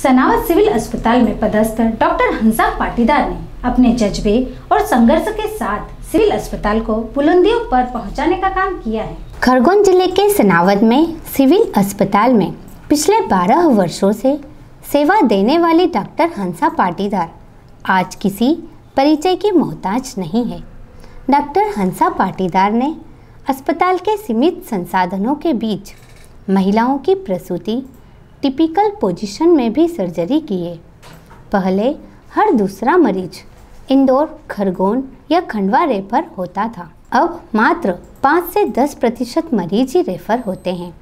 Sanawad civil अस्पताल में पदस्थ डॉक्टर हंसा पाटीदार ने अपने जज्बे और संघर्ष के साथ सिविल अस्पताल को बुलंदियों पर पहुंचाने का काम किया है। खरगोन जिले के सनावद में सिविल अस्पताल में पिछले 12 वर्षों से सेवा देने वाली डॉक्टर हंसा पाटीदार आज किसी परिचय की मोहताज नहीं है। डॉक्टर हंसा पाटीदार ने अस्पताल के सीमित संसाधनों के बीच महिलाओं की प्रसूति टिपिकल पोजीशन में भी सर्जरी की है। पहले हर दूसरा मरीज इंदौर, खरगोन या खंडवा रेफर होता था। अब मात्र 5 से 10% मरीज ही रेफर होते हैं।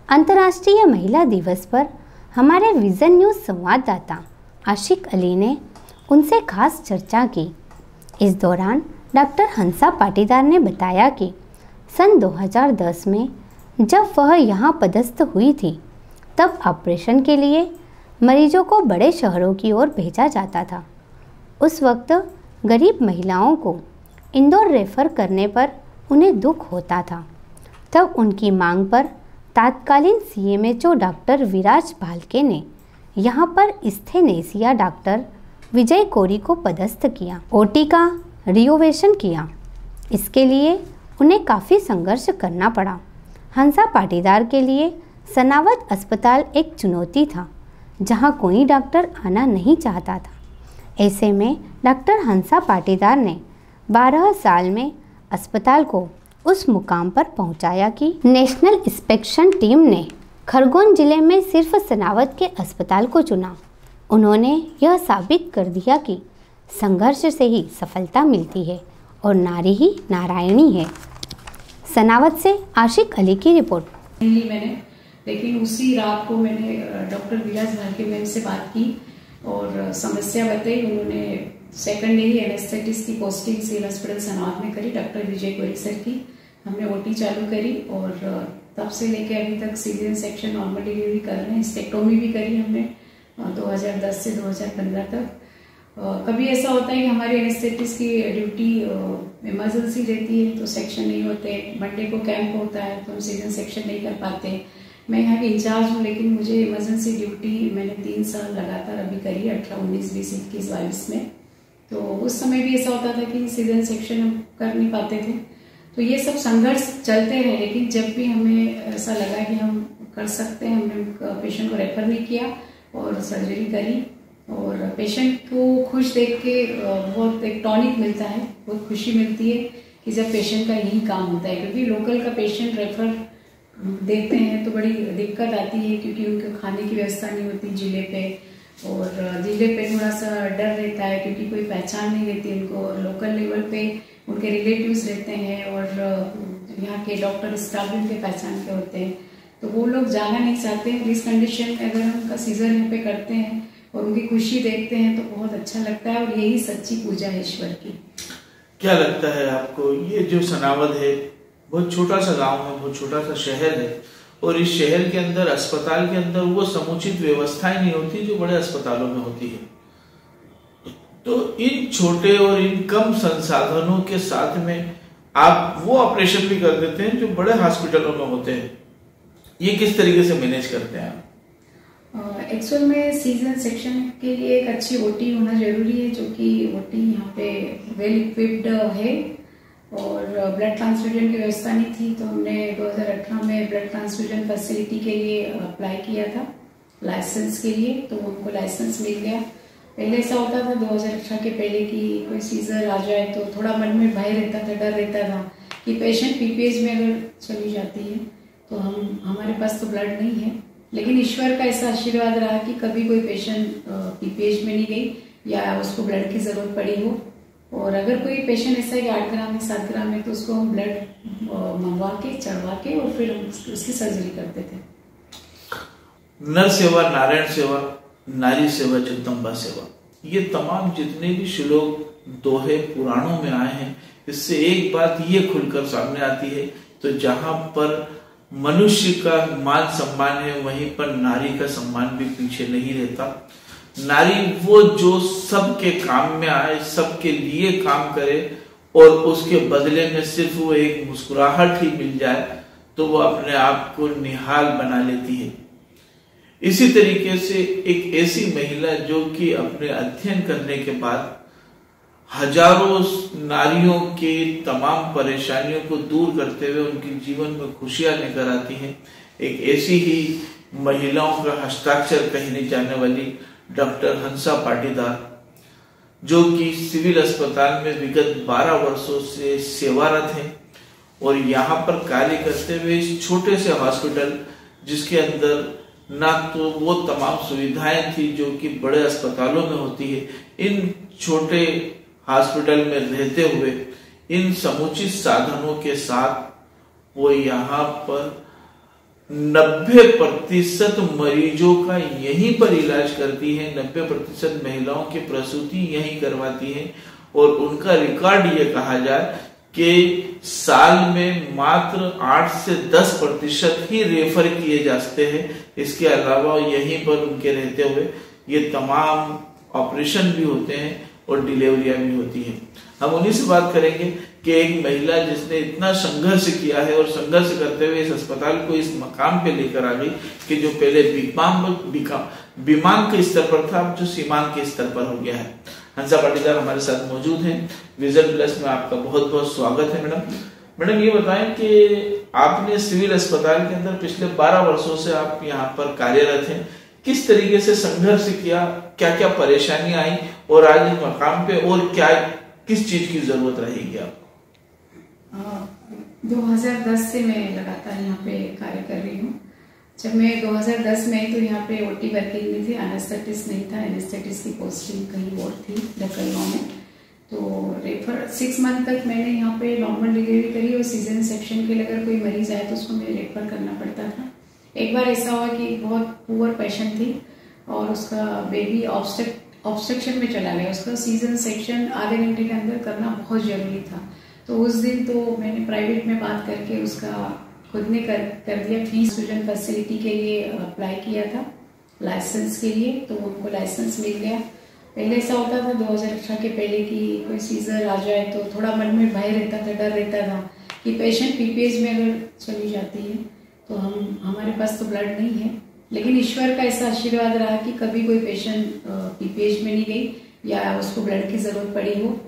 अंतर्राष्ट्रीय महिला दिवस पर हमारे विजन न्यूज़ संवाददाता आशिक अली ने उनसे खास चर्चा की। इस दौरान डॉक्टर हंसा पाटीदार ने बताया कि सन 2010 में जब वह यहाँ पदस्थ हुई थी तब ऑपरेशन के लिए मरीजों को बड़े शहरों की ओर भेजा जाता था। उस वक्त गरीब महिलाओं को इंदौर रेफर करने पर उन्हें दुख होता था। तब उनकी मांग पर तत्कालीन CMHO डॉक्टर विराज भालके ने यहाँ पर स्थेनेसिया डॉक्टर विजय कोरी को पदस्थ किया। OT का रिनोवेशन किया। इसके लिए उन्हें काफ़ी संघर्ष करना पड़ा। हंसा पाटीदार के लिए सनावद अस्पताल एक चुनौती था, जहां कोई डॉक्टर आना नहीं चाहता था। ऐसे में डॉक्टर हंसा पाटीदार ने 12 साल में अस्पताल को उस मुकाम पर पहुंचाया कि नेशनल इंस्पेक्शन टीम ने खरगोन जिले में सिर्फ सनावद के अस्पताल को चुना। उन्होंने यह साबित कर दिया कि संघर्ष से ही सफलता मिलती है और नारी ही नारायणी है। सनावद से आशिक अली की रिपोर्ट। लेकिन उसी रात को मैंने डॉक्टर विराज भालके मैम से बात की और समस्या बताई। उन्होंने सेकंड डे ही एनेस्थेटिस्ट की पोस्टिंग सिविल हॉस्पिटल सनावद में करी, डॉक्टर विजय कोरी सर की। हमने OT चालू करी और तब से लेके अभी तक सीजरियन सेक्शन, नॉर्मल डिलीवरी कर रहे हैं। हिस्टेक्टोमी भी करी हमने 2010 से 2015 तक। कभी ऐसा होता है कि हमारे एनेस्थेटिस्ट की ड्यूटी इमरजेंसी रहती है तो सेक्शन नहीं होते। मंडे को कैंप होता है तो हम सीजन सेक्शन नहीं कर पाते। मैं यहाँ की इंचार्ज हूँ, लेकिन मुझे इमरजेंसी ड्यूटी मैंने 3 साल लगातार अभी करी, 18, 19, 20, 21, 22 में। तो उस समय भी ऐसा होता था कि सीजन सेक्शन हम कर नहीं पाते थे। तो ये सब संघर्ष चलते रहे, लेकिन जब भी हमें ऐसा लगा कि हम कर सकते हैं, हमने पेशेंट को रेफर नहीं किया और सर्जरी करी। और पेशेंट को खुश देख के बहुत एक टॉनिक मिलता है, बहुत खुशी मिलती है कि जब पेशेंट का यही काम होता है। क्योंकि लोकल का पेशेंट रेफर देते हैं तो बड़ी दिक्कत आती है, क्योंकि उनके खाने की व्यवस्था नहीं होती जिले पे, और जिले पे थोड़ा सा डर रहता है क्योंकि कोई पहचान नहीं रहती उनको। और लोकल लेवल पे उनके रिलेटिव्स रहते हैं और यहाँ के डॉक्टर स्टाफ भी उनके पहचान के होते हैं, तो वो लोग जाना नहीं चाहते हैं। इस कंडीशन में अगर हम उनका सीजर यहाँ पे करते हैं और उनकी खुशी देखते हैं तो बहुत अच्छा लगता है, और यही सच्ची पूजा है ईश्वर की। क्या लगता है आपको, ये जो सनावद है बहुत छोटा सा गांव है, बहुत छोटा सा शहर है, और इस शहर के अंदर अस्पताल के अंदर वो समुचित व्यवस्थाएं नहीं होती जो बड़े अस्पतालों में होती है। तो इन छोटे और इन कम संसाधनों के साथ में आप वो ऑपरेशन भी कर देते हैं जो बड़े हॉस्पिटलों में होते हैं, ये किस तरीके से मैनेज करते हैं आप? एक्चुअल में सीजन सेक्शन के लिए एक अच्छी OT होना जरूरी है, जो कि OT यहाँ पे वेल इक्विप्ड है। और ब्लड ट्रांसफ्यूजन की व्यवस्था नहीं थी, तो हमने 2018 में ब्लड ट्रांसफ्यूजन फैसिलिटी के लिए अप्लाई किया था लाइसेंस के लिए, तो हमको लाइसेंस मिल गया। पहले ऐसा होता था 2018 के पहले कि कोई सीजर आ जाए तो थोड़ा मन में भय रहता था, डर रहता था कि पेशेंट PPH में अगर चली जाती है तो हमारे पास तो ब्लड नहीं है। लेकिन ईश्वर का ऐसा आशीर्वाद रहा कि कभी कोई पेशेंट PPH में नहीं गई या उसको ब्लड की जरूरत पड़ी हो। और अगर कोई पेशेंट ऐसा है कि 8 ग्राम है, 7 ग्राम है, तो उसको हम ब्लड मंगवा के, चढ़वा के और फिर हम उसकी सर्जरी करते थे। नर सेवा, नारायण सेवा, नारी सेवा, जगदम्बा सेवा, ये तमाम जितने भी श्लोक दोहे पुराणों में आए हैं, इससे एक बात ये खुलकर सामने आती है, तो जहां पर मनुष्य का मान सम्मान है वहीं पर नारी का सम्मान भी पीछे नहीं रहता। नारी वो जो सबके काम में आए, सबके लिए काम करे, और उसके बदले में सिर्फ वो एक मुस्कुराहट ही मिल जाए तो वो अपने आप को निहाल बना लेती है। इसी तरीके से एक ऐसी महिला जो कि अपने अध्ययन करने के बाद हजारों नारियों के तमाम परेशानियों को दूर करते हुए उनके जीवन में खुशियां लेकर आती हैं, एक ऐसी ही महिलाओं का हस्ताक्षर कहने जाने वाली डॉक्टर हंसा पाटीदार, जो कि सिविल अस्पताल में विगत 12 वर्षों से सेवारत हैं और यहाँ पर कार्य करते हुए इस छोटे से हॉस्पिटल, जिसके अंदर ना तो वो तमाम सुविधाएं थी जो कि बड़े अस्पतालों में होती है, इन छोटे हॉस्पिटल में रहते हुए इन समुचित साधनों के साथ वो यहाँ पर 90% मरीजों का यहीं पर इलाज करती है, 90% महिलाओं की प्रसूति यहीं करवाती है और उनका रिकॉर्ड ये कहा जाए कि साल में मात्र 8 से 10% ही रेफर किए जाते हैं। इसके अलावा यहीं पर उनके रहते हुए ये तमाम ऑपरेशन भी होते हैं और डिलीवरियां भी होती हैं। हम उन्हीं से बात करेंगे कि एक महिला जिसने इतना संघर्ष किया है और संघर्ष करते हुए इस अस्पताल को इस मकाम पे लेकर आ गई कि जो पहले विमान के स्तर पर था, अब जो सीमांत के स्तर पर हो गया है। हंसा पाटीदार हमारे साथ मौजूद हैं। विजन प्लस में आपका बहुत बहुत स्वागत है। मैडम ये बताएं कि आपने सिविल अस्पताल के अंदर पिछले 12 वर्षों से आप यहाँ पर कार्यरत हैं, किस तरीके से संघर्ष किया, क्या क्या परेशानी आई और आज इस मकाम पे और क्या किस चीज की जरूरत रहेगी आपको? 2010 से मैं लगातार यहाँ पे कार्य कर रही हूँ। जब मैं 2010 में तो यहाँ पे ओटी वर्किंग में थी, एनेस्थेटिस्ट नहीं था, एनेस्थेटिस्ट की पोस्टिंग कहीं और थी ढक्कलगांव में। तो रेफर 6 मंथ तक मैंने यहाँ पे नॉर्मल डिलीवरी करी और सीजन सेक्शन के लिए अगर कोई मरीज आए तो उसको मैं रेफर करना पड़ता था। एक बार ऐसा हुआ कि बहुत पुअर पेशेंट थी और उसका बेबी ऑब्स्ट्रक्शन में चला गया, उसका सीजन सेक्शन आधे घंटे के अंदर करना बहुत जरूरी था। तो उस दिन तो मैंने प्राइवेट में बात करके उसका खुद ने कर दिया। फीस सूजन फैसिलिटी के लिए अप्लाई किया था, लाइसेंस के लिए, तो उनको लाइसेंस मिल गया। पहले ऐसा होता था 2018 के पहले कि कोई सीजर आ जाए तो थोड़ा मन में भय रहता था, डर रहता था कि पेशेंट पीपीएच में अगर चली जाती है तो हमारे पास तो ब्लड नहीं है। लेकिन ईश्वर का ऐसा आशीर्वाद रहा कि कभी कोई पेशेंट पीपीएच में नहीं गई या उसको ब्लड की जरूरत पड़ी हो।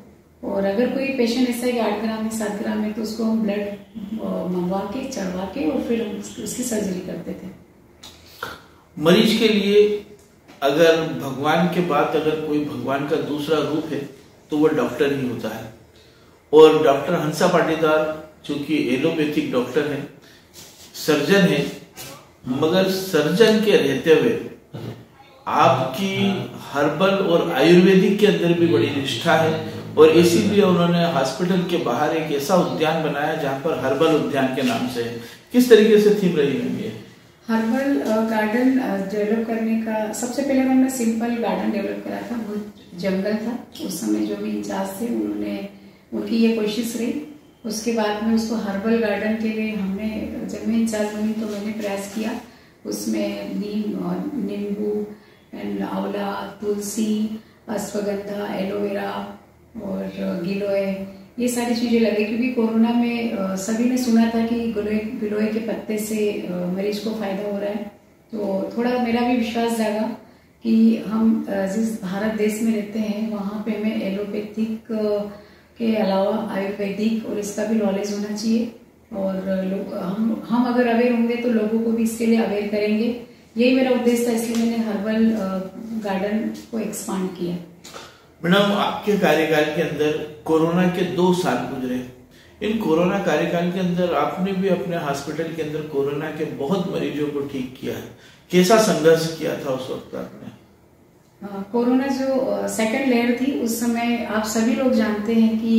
और अगर कोई पेशेंट ऐसा है कि 8 ग्राम है 7 ग्राम है तो उसको हम ब्लड मंगवा के चढ़वा के और फिर हम उसकी सर्जरी करते थे। मरीज के लिए अगर भगवान के बाद अगर कोई भगवान का दूसरा रूप है तो वो डॉक्टर ही होता है। और डॉक्टर हंसा पाटीदार जो कि एलोपैथिक डॉक्टर है, सर्जन है, मगर सर्जन के रहते हुए आपकी हर्बल और आयुर्वेदिक के अंदर भी बड़ी निष्ठा है और इसीलिए उन्होंने हॉस्पिटल के बाहर एक ऐसा उद्यान बनाया जहां पर हर्बल उद्यान के नाम से है। किस तरीके से थीम रही है? हर्बल गार्डन डेवलप करने का सबसे पहले हमने सिंपल गार्डन डेवलप करा था, बहुत जंगल था उस समय। जो भी इंचार्ज थे उनकी ये कोशिश रही। उसके बाद में उसको हर्बल गार्डन के लिए हमने, जब मैं इंचार्ज बनी तो मैंने प्रयास किया। उसमें नीम और नींबू एंड आंवला, तुलसी, अश्वगंधा, एलोवेरा और गिलोय, ये सारी चीजें लगे क्योंकि कोरोना में सभी ने सुना था कि गिलोय के पत्ते से मरीज को फायदा हो रहा है। तो थोड़ा मेरा भी विश्वास जागा कि हम जिस भारत देश में रहते हैं वहाँ पे हमें एलोपैथिक के अलावा आयुर्वेदिक और इसका भी नॉलेज होना चाहिए। और हम अगर अवेयर होंगे तो लोगों को भी इसके लिए अवेयर करेंगे। यही मेरा उद्देश्य था, इसलिए मैंने हर्बल गार्डन को एक्सपांड किया। मैडम, आपके कार्यकाल के अंदर कोरोना के 2 साल गुजरे। इन कोरोना कार्यकाल के अंदर आपने भी अपने हॉस्पिटल के अंदर कोरोना के बहुत मरीजों को ठीक किया है। कैसा संघर्ष किया था उस वक्त आपने? कोरोना जो सेकंड लेयर थी उस समय आप सभी लोग जानते हैं कि